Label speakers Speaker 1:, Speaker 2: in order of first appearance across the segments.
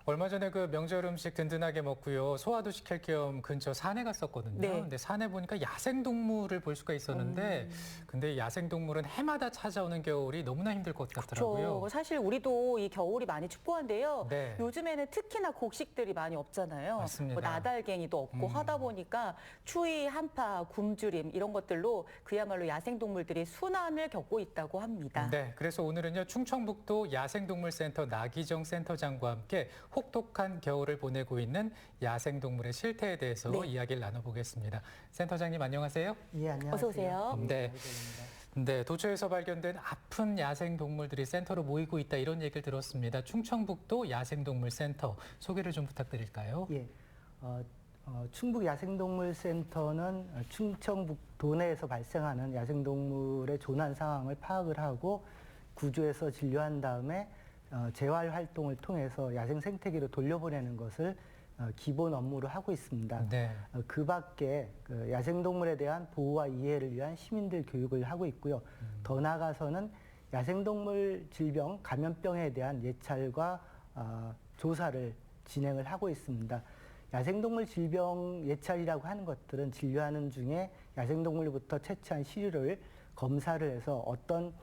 Speaker 1: 얼마 전에 그 명절 음식 든든하게 먹고요. 소화도 시킬 겸 근처 산에 갔었거든요.
Speaker 2: 네.
Speaker 1: 근데 산에 보니까 야생동물을 볼 수가 있었는데 근데 야생동물은 해마다 찾아오는 겨울이 너무나 힘들 것 같더라고요.
Speaker 2: 그렇죠. 사실 우리도 이 겨울이 많이 춥고 한데요.
Speaker 1: 네.
Speaker 2: 요즘에는 특히나 곡식들이 많이 없잖아요.
Speaker 1: 맞습니다.
Speaker 2: 뭐 나달갱이도 없고 하다 보니까 추위, 한파, 굶주림 이런 것들로 그야말로 야생동물들이 순환을 겪고 있다고 합니다.
Speaker 1: 네, 그래서 오늘은요 충청북도 야생동물센터 나기정 센터장과 함께 혹독한 겨울을 보내고 있는 야생동물의 실태에 대해서
Speaker 2: 네.
Speaker 1: 이야기를 나눠보겠습니다. 센터장님 안녕하세요.
Speaker 3: 예, 안녕하세요.
Speaker 2: 어서 오세요.
Speaker 1: 네. 네, 도처에서 발견된 아픈 야생동물들이 센터로 모이고 있다 이런 얘기를 들었습니다. 충청북도 야생동물센터 소개를 좀 부탁드릴까요?
Speaker 3: 예, 충북 야생동물센터는 충청북도 내에서 발생하는 야생동물의 조난 상황을 파악을 하고 구조해서 진료한 다음에 재활 활동을 통해서 야생 생태계로 돌려보내는 것을 기본 업무로 하고 있습니다.
Speaker 1: 네.
Speaker 3: 그 밖에 그 야생동물에 대한 보호와 이해를 위한 시민들 교육을 하고 있고요. 더 나아가서는 야생동물 질병, 감염병에 대한 예찰과 조사를 진행을 하고 있습니다. 야생동물 질병 예찰이라고 하는 것들은 진료하는 중에 야생동물부터 채취한 시료를 검사를 해서 어떤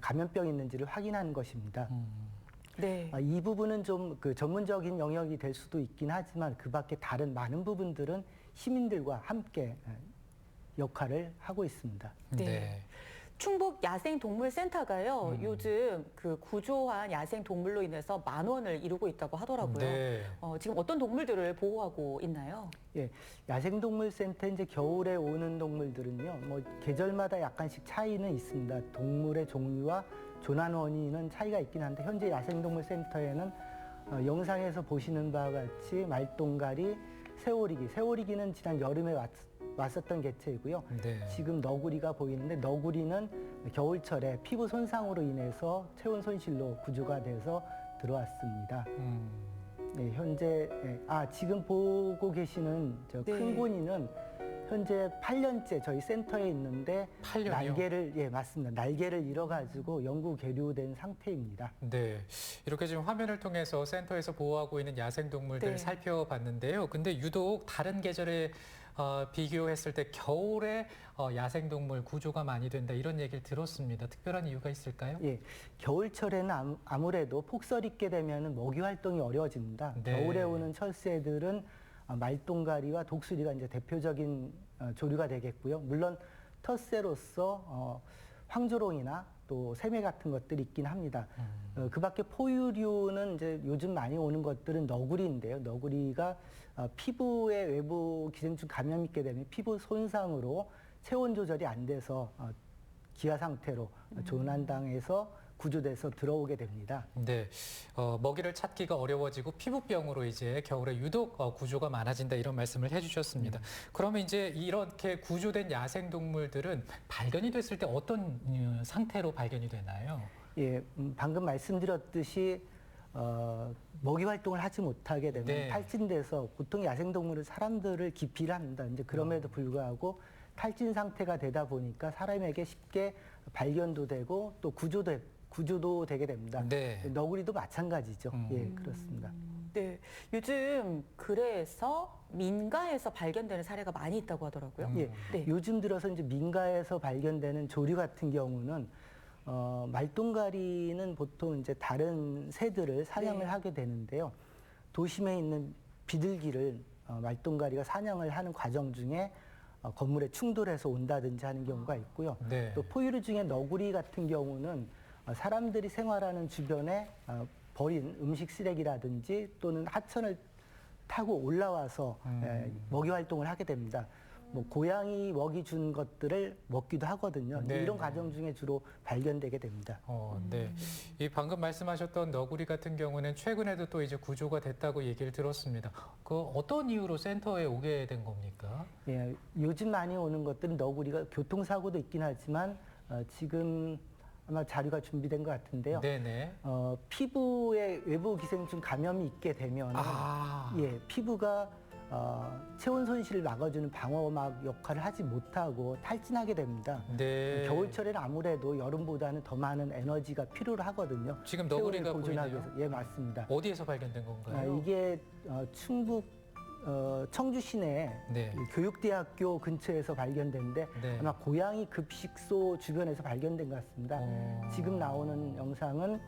Speaker 3: 감염병이 있는지를 확인하는 것입니다.
Speaker 2: 네.
Speaker 3: 이 부분은 좀 그 전문적인 영역이 될 수도 있긴 하지만 그 밖에 다른 많은 부분들은 시민들과 함께 역할을 하고 있습니다.
Speaker 2: 네. 충북 야생동물센터가요, 요즘 그 구조한 야생동물로 인해서 만원을 이루고 있다고 하더라고요.
Speaker 1: 네.
Speaker 2: 지금 어떤 동물들을 보호하고 있나요?
Speaker 3: 예, 야생동물센터 이제 겨울에 오는 동물들은요, 뭐 계절마다 약간씩 차이는 있습니다. 동물의 종류와 조난 원인은 차이가 있긴 한데 현재 야생동물센터에는 영상에서 보시는 바와 같이 말똥가리, 새오리기는 지난 여름에 왔었던 개체이고요.
Speaker 1: 네.
Speaker 3: 지금 너구리가 보이는데 너구리는 겨울철에 피부 손상으로 인해서 체온 손실로 구조가 돼서 들어왔습니다. 네, 현재 지금 보고 계시는 저
Speaker 2: 네.
Speaker 3: 큰 고니는 현재 8년째 저희 센터에 있는데
Speaker 1: 8년이요?
Speaker 3: 날개를 맞습니다. 날개를 잃어가지고 영구 계류된 상태입니다.
Speaker 1: 네, 이렇게 지금 화면을 통해서 센터에서 보호하고 있는 야생동물들
Speaker 2: 네.
Speaker 1: 살펴봤는데요. 근데 유독 다른 계절에 비교했을 때 겨울에 야생동물 구조가 많이 된다 이런 얘기를 들었습니다. 특별한 이유가 있을까요?
Speaker 3: 예, 겨울철에는 아무래도 폭설 있게 되면 먹이 활동이 어려워집니다.
Speaker 1: 네.
Speaker 3: 겨울에 오는 철새들은 말똥가리와 독수리가 이제 대표적인 조류가 되겠고요. 물론 텃새로서 황조롱이나 또 새매 같은 것들이 있긴 합니다. 그 밖에 포유류는 이제 요즘 많이 오는 것들은 너구리인데요. 너구리가 피부에 외부 기생충 감염이 있게 되면 피부 손상으로 체온 조절이 안 돼서 기아 상태로 조난당해서 구조돼서 들어오게 됩니다.
Speaker 1: 네, 먹이를 찾기가 어려워지고 피부병으로 이제 겨울에 유독 구조가 많아진다 이런 말씀을 해주셨습니다. 그러면 이제 이렇게 구조된 야생동물들은 발견이 됐을 때 어떤 상태로 발견이 되나요?
Speaker 3: 예, 방금 말씀드렸듯이 먹이 활동을 하지 못하게 되면
Speaker 1: 네.
Speaker 3: 탈진돼서 보통 야생동물은 사람들을 기피를 합니다. 이제 그럼에도 불구하고 탈진 상태가 되다 보니까 사람에게 쉽게 발견도 되고 또 구조도 되게 됩니다.
Speaker 1: 네.
Speaker 3: 너구리도 마찬가지죠. 예, 그렇습니다.
Speaker 2: 네. 요즘 그래서 민가에서 발견되는 사례가 많이 있다고 하더라고요.
Speaker 3: 예,
Speaker 2: 네.
Speaker 3: 요즘 들어서 이제 민가에서 발견되는 조류 같은 경우는 말똥가리는 보통 이제 다른 새들을 사냥을
Speaker 2: 네.
Speaker 3: 하게 되는데요. 도심에 있는 비둘기를 말똥가리가 사냥을 하는 과정 중에 건물에 충돌해서 온다든지 하는 경우가 있고요.
Speaker 1: 네.
Speaker 3: 또 포유류 중에 너구리 같은 경우는 사람들이 생활하는 주변에 버린 음식 쓰레기라든지 또는 하천을 타고 올라와서 먹이 활동을 하게 됩니다. 뭐 고양이 먹이 준 것들을 먹기도 하거든요.
Speaker 1: 네,
Speaker 3: 이런
Speaker 1: 네.
Speaker 3: 과정 중에 주로 발견되게 됩니다.
Speaker 1: 네. 이 방금 말씀하셨던 너구리 같은 경우는 최근에도 또 이제 구조가 됐다고 얘기를 들었습니다. 그 어떤 이유로 센터에 오게 된 겁니까?
Speaker 3: 예, 요즘 많이 오는 것들은 너구리가 교통사고도 있긴 하지만 지금 아마 자료가 준비된 것 같은데요.
Speaker 1: 네네.
Speaker 3: 피부에 외부 기생충 감염이 있게 되면
Speaker 1: 아.
Speaker 3: 예, 피부가 체온 손실을 막아주는 방어막 역할을 하지 못하고 탈진하게 됩니다.
Speaker 1: 네.
Speaker 3: 겨울철에는 아무래도 여름보다는 더 많은 에너지가 필요로 하거든요.
Speaker 1: 지금
Speaker 3: 체온을
Speaker 1: 너구리가
Speaker 3: 보존하기
Speaker 1: 보이네요.
Speaker 3: 위해서. 예, 맞습니다.
Speaker 1: 어디에서 발견된 건가요?
Speaker 3: 이게 충북 청주 시내
Speaker 1: 네.
Speaker 3: 교육대학교 근처에서 발견됐는데
Speaker 1: 네.
Speaker 3: 아마 고양이 급식소 주변에서 발견된 것 같습니다. 지금 나오는 영상은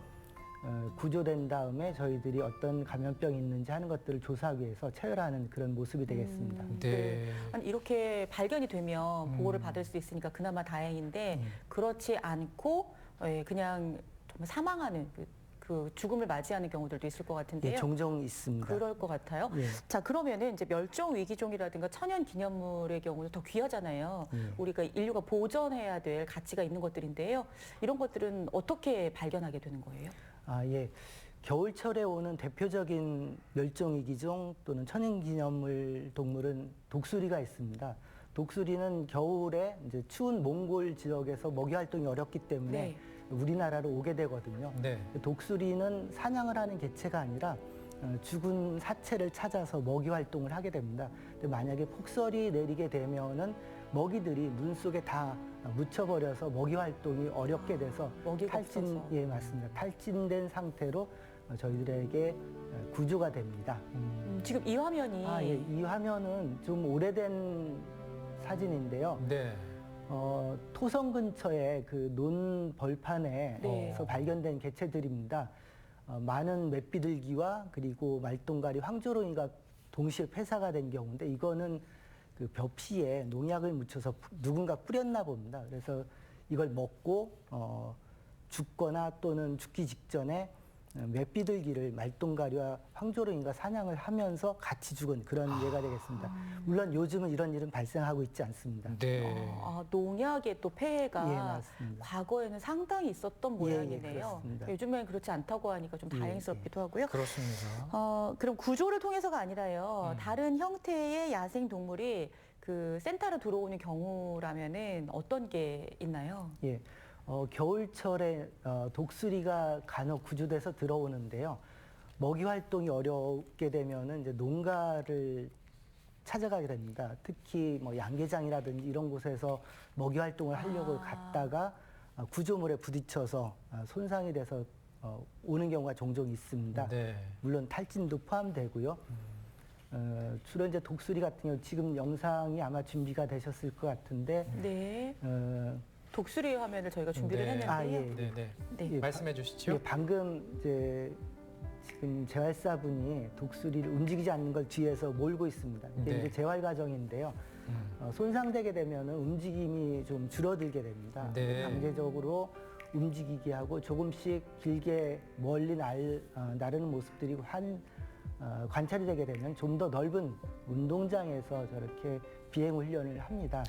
Speaker 3: 구조된 다음에 저희들이 어떤 감염병이 있는지 하는 것들을 조사하기 위해서 체열하는 그런 모습이 되겠습니다.
Speaker 1: 네.
Speaker 2: 아니, 이렇게 발견이 되면 보호를 받을 수 있으니까 그나마 다행인데 그렇지 않고 그냥 정말 사망하는 그 죽음을 맞이하는 경우들도 있을 것 같은데요.
Speaker 3: 예, 종종 있습니다.
Speaker 2: 그럴 것 같아요.
Speaker 3: 예.
Speaker 2: 자, 그러면은 이제 멸종 위기종이라든가 천연 기념물의 경우는 더 귀하잖아요. 우리가 인류가 보존해야 될 가치가 있는 것들인데요. 이런 것들은 어떻게 발견하게 되는 거예요?
Speaker 3: 예. 겨울철에 오는 대표적인 멸종위기종 또는 천연기념물 동물은 독수리가 있습니다. 독수리는 겨울에 이제 추운 몽골 지역에서 먹이 활동이 어렵기 때문에
Speaker 2: 네.
Speaker 3: 우리나라로 오게 되거든요.
Speaker 1: 네.
Speaker 3: 독수리는 사냥을 하는 개체가 아니라 죽은 사체를 찾아서 먹이 활동을 하게 됩니다. 근데 만약에 폭설이 내리게 되면은 먹이들이 물 속에 다 묻혀버려서 먹이 활동이 어렵게 돼서
Speaker 2: 먹이가 없어서.
Speaker 3: 예, 맞습니다. 탈진된 상태로 저희들에게 구조가 됩니다.
Speaker 2: 지금 이 화면이
Speaker 3: 예, 이 화면은 좀 오래된 사진인데요.
Speaker 1: 네.
Speaker 3: 토성 근처에 그 논 벌판에서
Speaker 2: 네.
Speaker 3: 발견된 개체들입니다. 많은 맷비둘기와 그리고 말똥가리, 황조롱이가 동시에 폐사가 된 경우인데 이거는 그 벽피에 농약을 묻혀서 누군가 뿌렸나 봅니다. 그래서 이걸 먹고 죽거나 또는 죽기 직전에 맷비둘기를 말똥가리와 황조롱이가 사냥을 하면서 같이 죽은 그런 예가 되겠습니다. 물론 요즘은 이런 일은 발생하고 있지 않습니다.
Speaker 1: 네.
Speaker 2: 농약의 또 폐해가
Speaker 3: 예, 맞습니다.
Speaker 2: 과거에는 상당히 있었던 모양이네요.
Speaker 3: 그렇습니다.
Speaker 2: 요즘엔 그렇지 않다고 하니까 좀 다행스럽기도 하고요.
Speaker 1: 그렇습니다.
Speaker 2: 그럼 구조를 통해서가 아니라요. 다른 형태의 야생 동물이 그 센터로 들어오는 경우라면은 어떤 게 있나요?
Speaker 3: 예. 겨울철에 독수리가 간혹 구조돼서 들어오는데요. 먹이 활동이 어렵게 되면은 이제 농가를 찾아가게 됩니다. 특히 뭐 양계장이라든지 이런 곳에서 먹이 활동을 하려고 갔다가 구조물에 부딪혀서 손상이 돼서 오는 경우가 종종 있습니다.
Speaker 1: 네.
Speaker 3: 물론 탈진도 포함되고요. 주로 이제 독수리 같은 경우 지금 영상이 아마 준비가 되셨을 것 같은데
Speaker 2: 네. 독수리 화면을 저희가 준비를
Speaker 1: 네.
Speaker 2: 했는데요.
Speaker 1: 네, 네.
Speaker 2: 네.
Speaker 3: 예,
Speaker 1: 말씀해 주시죠.
Speaker 3: 예, 방금 이제 지금 재활사분이 독수리를 움직이지 않는 걸 뒤에서 몰고 있습니다. 이게
Speaker 1: 네.
Speaker 3: 이제 재활 과정인데요. 손상되게 되면은 움직임이 좀 줄어들게 됩니다.
Speaker 1: 네.
Speaker 3: 강제적으로 움직이게 하고 조금씩 길게 멀리 나르는 모습들이 관찰이 되게 되면 좀 더 넓은 운동장에서 저렇게 비행 훈련을 합니다.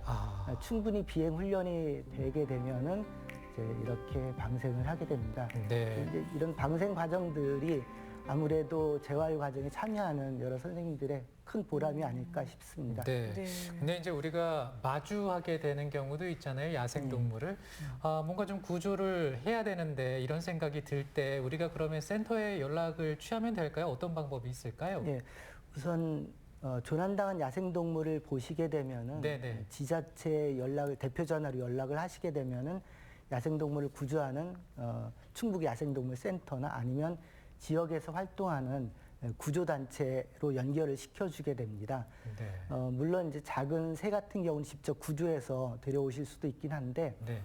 Speaker 3: 충분히 비행 훈련이 되게 되면은 이제 이렇게 방생을 하게 됩니다.
Speaker 1: 네.
Speaker 3: 이제 이런 방생 과정들이 아무래도 재활 과정에 참여하는 여러 선생님들의 큰 보람이 아닐까 싶습니다.
Speaker 1: 네.
Speaker 2: 네.
Speaker 1: 근데 이제 우리가 마주하게 되는 경우도 있잖아요. 야생 동물을. 뭔가 좀 구조를 해야 되는데 이런 생각이 들 때 우리가 그러면 센터에 연락을 취하면 될까요? 어떤 방법이 있을까요?
Speaker 3: 예, 우선 조난당한 야생동물을 보시게 되면은
Speaker 1: 네네.
Speaker 3: 지자체 대표 전화로 연락을 하시게 되면은 야생동물을 구조하는 충북 야생동물센터나 아니면 지역에서 활동하는 구조단체로 연결을 시켜주게 됩니다.
Speaker 1: 네.
Speaker 3: 물론 이제 작은 새 같은 경우는 직접 구조해서 데려오실 수도 있긴 한데
Speaker 1: 네.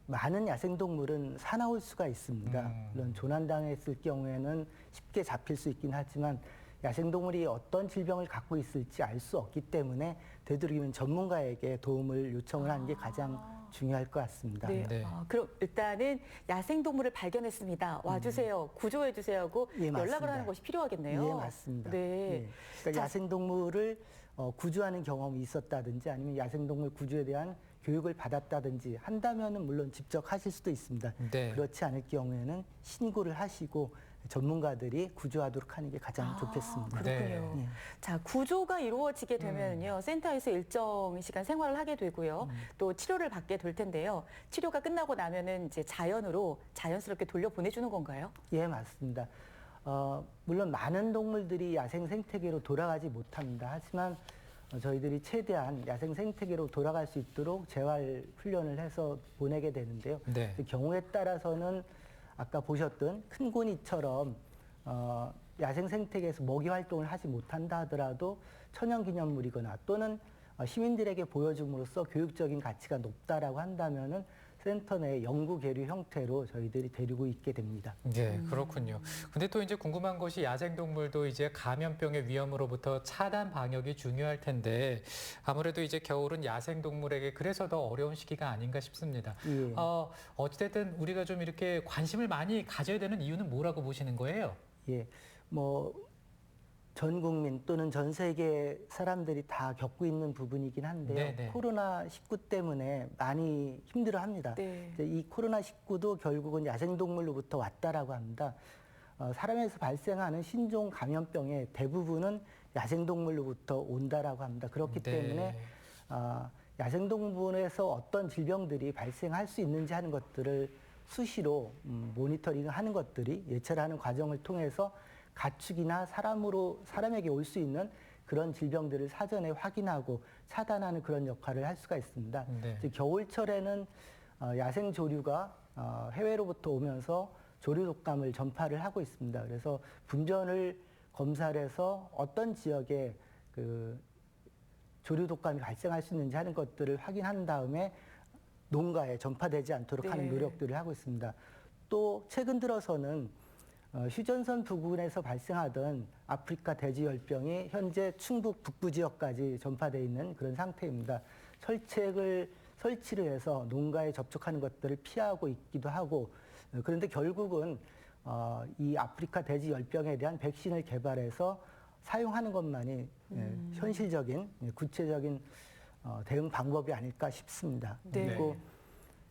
Speaker 3: 많은 야생동물은 사나울 수가 있습니다. 물론 조난당했을 경우에는 쉽게 잡힐 수 있긴 하지만 야생동물이 어떤 질병을 갖고 있을지 알 수 없기 때문에 되도록이면 전문가에게 도움을 요청을 하는 게 가장 중요할 것 같습니다.
Speaker 2: 네.
Speaker 1: 네.
Speaker 2: 그럼 일단은 야생동물을 발견했습니다. 와주세요. 구조해주세요 하고
Speaker 3: 예,
Speaker 2: 연락을
Speaker 3: 맞습니다.
Speaker 2: 하는 것이 필요하겠네요.
Speaker 3: 예, 맞습니다.
Speaker 2: 네.
Speaker 3: 예. 그러니까 야생동물을 구조하는 경험이 있었다든지 아니면 야생동물 구조에 대한 교육을 받았다든지 한다면은 물론 직접 하실 수도 있습니다.
Speaker 1: 네.
Speaker 3: 그렇지 않을 경우에는 신고를 하시고 전문가들이 구조하도록 하는 게 가장 좋겠습니다.
Speaker 2: 그렇군요.
Speaker 3: 네.
Speaker 2: 자, 구조가 이루어지게 되면요. 센터에서 일정 시간 생활을 하게 되고요. 또 치료를 받게 될 텐데요. 치료가 끝나고 나면은 이제 자연스럽게 돌려보내주는 건가요?
Speaker 3: 예, 맞습니다. 물론 많은 동물들이 야생 생태계로 돌아가지 못합니다. 하지만 저희들이 최대한 야생 생태계로 돌아갈 수 있도록 재활 훈련을 해서 보내게 되는데요.
Speaker 1: 네.
Speaker 3: 그 경우에 따라서는 아까 보셨던 큰 고니처럼 야생 생태계에서 먹이 활동을 하지 못한다 하더라도 천연기념물이거나 또는 시민들에게 보여줌으로써 교육적인 가치가 높다라고 한다면은 센터 내 연구 계류 형태로 저희들이 데리고 있게 됩니다.
Speaker 1: 네, 그렇군요. 근데 또 이제 궁금한 것이 야생동물도 이제 감염병의 위험으로부터 차단 방역이 중요할 텐데 아무래도 이제 겨울은 야생동물에게 그래서 더 어려운 시기가 아닌가 싶습니다.
Speaker 3: 예.
Speaker 1: 어찌됐든 우리가 좀 이렇게 관심을 많이 가져야 되는 이유는 뭐라고 보시는 거예요?
Speaker 3: 예, 전 국민 또는 전 세계 사람들이 다 겪고 있는 부분이긴 한데요.
Speaker 1: 네네.
Speaker 3: 코로나19 때문에 많이 힘들어합니다.
Speaker 2: 네.
Speaker 3: 이제 이 코로나19도 결국은 야생동물로부터 왔다라고 합니다. 사람에서 발생하는 신종 감염병의 대부분은 야생동물로부터 온다라고 합니다. 그렇기
Speaker 1: 네.
Speaker 3: 때문에 야생동물에서 어떤 질병들이 발생할 수 있는지 하는 것들을 수시로 모니터링하는 것들이 예찰하는 과정을 통해서 가축이나 사람에게 올 수 있는 그런 질병들을 사전에 확인하고 차단하는 그런 역할을 할 수가 있습니다.
Speaker 1: 네.
Speaker 3: 이제 겨울철에는 야생 조류가 해외로부터 오면서 조류 독감을 전파를 하고 있습니다. 그래서 분전을 검사를 해서 어떤 지역에 그 조류 독감이 발생할 수 있는지 하는 것들을 확인한 다음에 농가에 전파되지 않도록 하는
Speaker 2: 네.
Speaker 3: 노력들을 하고 있습니다. 또 최근 들어서는 휴전선 부근에서 발생하던 아프리카 돼지열병이 현재 충북 북부 지역까지 전파되어 있는 그런 상태입니다. 설치를 해서 농가에 접촉하는 것들을 피하고 있기도 하고 그런데 결국은 이 아프리카 돼지열병에 대한 백신을 개발해서 사용하는 것만이 현실적인 구체적인 대응 방법이 아닐까 싶습니다.
Speaker 2: 네.
Speaker 3: 그리고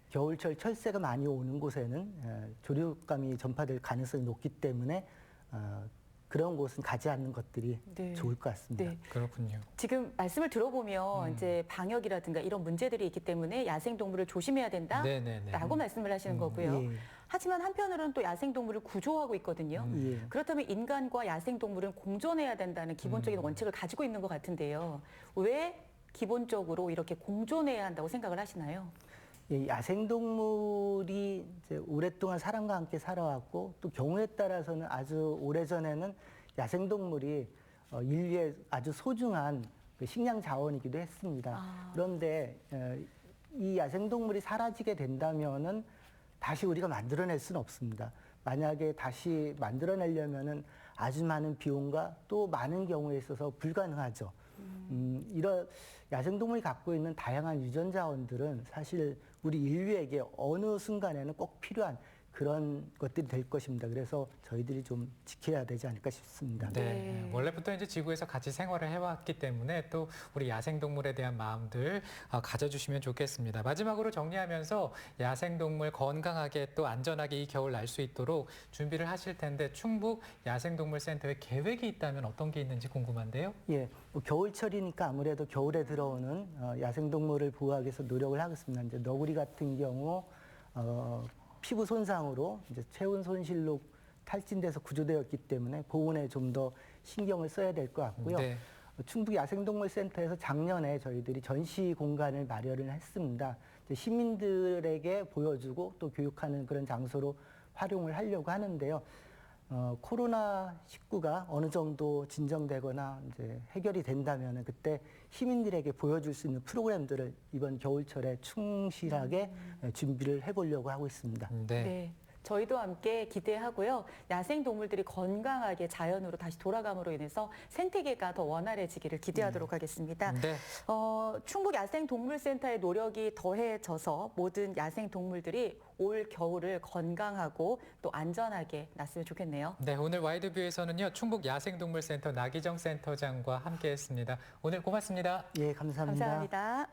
Speaker 3: 겨울철 철새가 많이 오는 곳에는 조류감이 전파될 가능성이 높기 때문에 그런 곳은 가지 않는 것들이
Speaker 2: 네.
Speaker 3: 좋을 것 같습니다.
Speaker 2: 네.
Speaker 1: 그렇군요.
Speaker 2: 지금 말씀을 들어보면 이제 방역이라든가 이런 문제들이 있기 때문에 야생동물을 조심해야 된다라고
Speaker 1: 네네네.
Speaker 2: 말씀을 하시는 거고요.
Speaker 3: 예.
Speaker 2: 하지만 한편으로는 또 야생동물을 구조하고 있거든요.
Speaker 3: 예.
Speaker 2: 그렇다면 인간과 야생동물은 공존해야 된다는 기본적인 원칙을 가지고 있는 것 같은데요. 왜 기본적으로 이렇게 공존해야 한다고 생각을 하시나요?
Speaker 3: 예, 야생동물이 이제 오랫동안 사람과 함께 살아왔고 또 경우에 따라서는 아주 오래전에는 야생동물이 인류의 아주 소중한 그 식량 자원이기도 했습니다. 그런데 이 야생동물이 사라지게 된다면은 다시 우리가 만들어낼 수는 없습니다. 만약에 다시 만들어내려면은 아주 많은 비용과 또 많은 경우에 있어서 불가능하죠. 이런 야생동물이 갖고 있는 다양한 유전 자원들은 사실 우리 인류에게 어느 순간에는 꼭 필요한 그런 것들이 될 것입니다. 그래서 저희들이 좀 지켜야 되지 않을까 싶습니다.
Speaker 1: 네. 원래부터 이제 지구에서 같이 생활을 해왔기 때문에 또 우리 야생동물에 대한 마음들 가져주시면 좋겠습니다. 마지막으로 정리하면서 야생동물 건강하게 또 안전하게 이 겨울 날 수 있도록 준비를 하실 텐데 충북 야생동물센터에 계획이 있다면 어떤 게 있는지 궁금한데요.
Speaker 3: 예, 겨울철이니까 아무래도 겨울에 들어오는 야생동물을 보호하기 위해서 노력을 하겠습니다. 이제 너구리 같은 경우 피부 손상으로 이제 체온 손실로 탈진돼서 구조되었기 때문에 보온에 좀 더 신경을 써야 될 것 같고요.
Speaker 1: 네.
Speaker 3: 충북 야생동물센터에서 작년에 저희들이 전시 공간을 마련을 했습니다. 이제 시민들에게 보여주고 또 교육하는 그런 장소로 활용을 하려고 하는데요. 코로나19가 어느 정도 진정되거나 이제 해결이 된다면 그때 시민들에게 보여줄 수 있는 프로그램들을 이번 겨울철에 충실하게 준비를 해보려고 하고 있습니다.
Speaker 1: 네.
Speaker 2: 네. 저희도 함께 기대하고요. 야생동물들이 건강하게 자연으로 다시 돌아감으로 인해서 생태계가 더 원활해지기를 기대하도록 하겠습니다.
Speaker 1: 네.
Speaker 2: 충북 야생동물센터의 노력이 더해져서 모든 야생동물들이 올 겨울을 건강하고 또 안전하게 났으면 좋겠네요.
Speaker 1: 네, 오늘 와이드뷰에서는요 충북 야생동물센터 나기정 센터장과 함께했습니다. 오늘 고맙습니다.
Speaker 3: 예, 감사합니다.
Speaker 2: 감사합니다.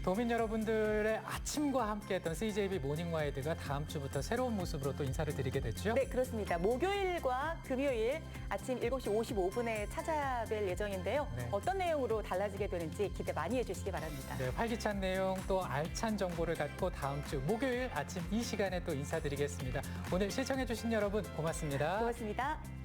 Speaker 1: 도민 여러분들의 아침과 함께했던 CJB 모닝와이드가 다음 주부터 새로운 모습으로 또 인사를 드리게 됐죠?
Speaker 2: 네, 그렇습니다. 목요일과 금요일 아침 7시 55분에 찾아뵐 예정인데요.
Speaker 1: 네.
Speaker 2: 어떤 내용으로 달라지게 되는지 기대 많이 해주시기 바랍니다.
Speaker 1: 네, 활기찬 내용 또 알찬 정보를 갖고 다음 주 목요일 아침 이 시간에 또 인사드리겠습니다. 오늘 시청해주신 여러분 고맙습니다.
Speaker 2: 고맙습니다.